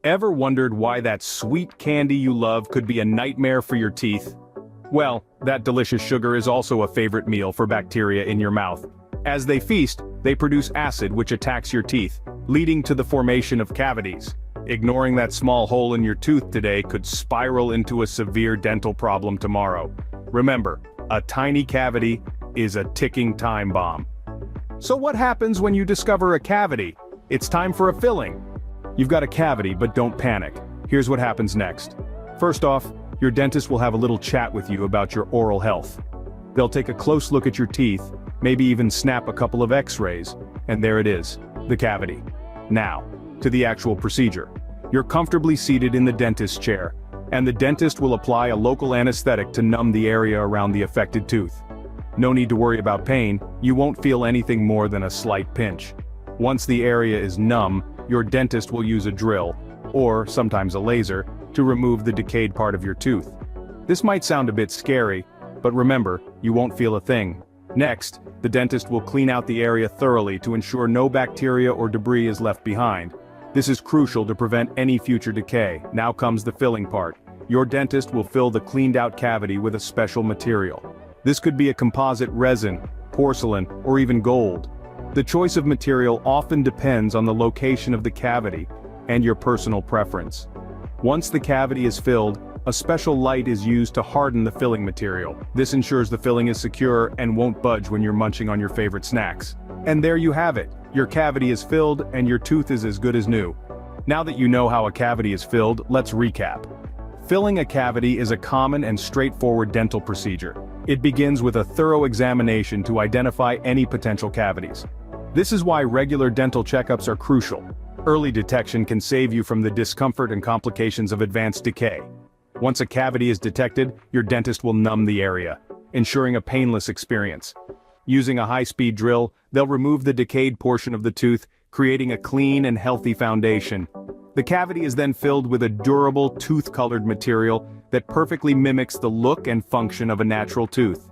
Ever wondered why that sweet candy you love could be a nightmare for your teeth? Well, that delicious sugar is also a favorite meal for bacteria in your mouth. As they feast, they produce acid which attacks your teeth, leading to the formation of cavities. Ignoring that small hole in your tooth today could spiral into a severe dental problem tomorrow. Remember, a tiny cavity is a ticking time bomb. So what happens when you discover a cavity? It's time for a filling. You've got a cavity, but don't panic. Here's what happens next. First off, your dentist will have a little chat with you about your oral health. They'll take a close look at your teeth, maybe even snap a couple of x-rays, and there it is, the cavity. Now, to the actual procedure. You're comfortably seated in the dentist's chair, and the dentist will apply a local anesthetic to numb the area around the affected tooth. No need to worry about pain, you won't feel anything more than a slight pinch. Once the area is numb, your dentist will use a drill, or sometimes a laser, to remove the decayed part of your tooth. This might sound a bit scary, but remember, you won't feel a thing. Next, the dentist will clean out the area thoroughly to ensure no bacteria or debris is left behind. This is crucial to prevent any future decay. Now comes the filling part. Your dentist will fill the cleaned out cavity with a special material. This could be a composite resin, porcelain, or even gold. The choice of material often depends on the location of the cavity and your personal preference. Once the cavity is filled, a special light is used to harden the filling material. This ensures the filling is secure and won't budge when you're munching on your favorite snacks. And there you have it. Your cavity is filled and your tooth is as good as new. Now that you know how a cavity is filled, let's recap. Filling a cavity is a common and straightforward dental procedure. It begins with a thorough examination to identify any potential cavities. This is why regular dental checkups are crucial. Early detection can save you from the discomfort and complications of advanced decay. Once a cavity is detected, your dentist will numb the area, ensuring a painless experience. Using a high-speed drill, they'll remove the decayed portion of the tooth, creating a clean and healthy foundation. The cavity is then filled with a durable, tooth-colored material that perfectly mimics the look and function of a natural tooth.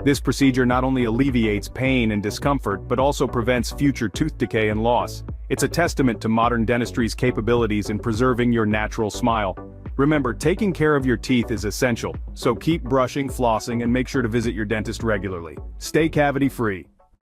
This procedure not only alleviates pain and discomfort, but also prevents future tooth decay and loss. It's a testament to modern dentistry's capabilities in preserving your natural smile. Remember, taking care of your teeth is essential, so keep brushing, flossing, and make sure to visit your dentist regularly. Stay cavity-free.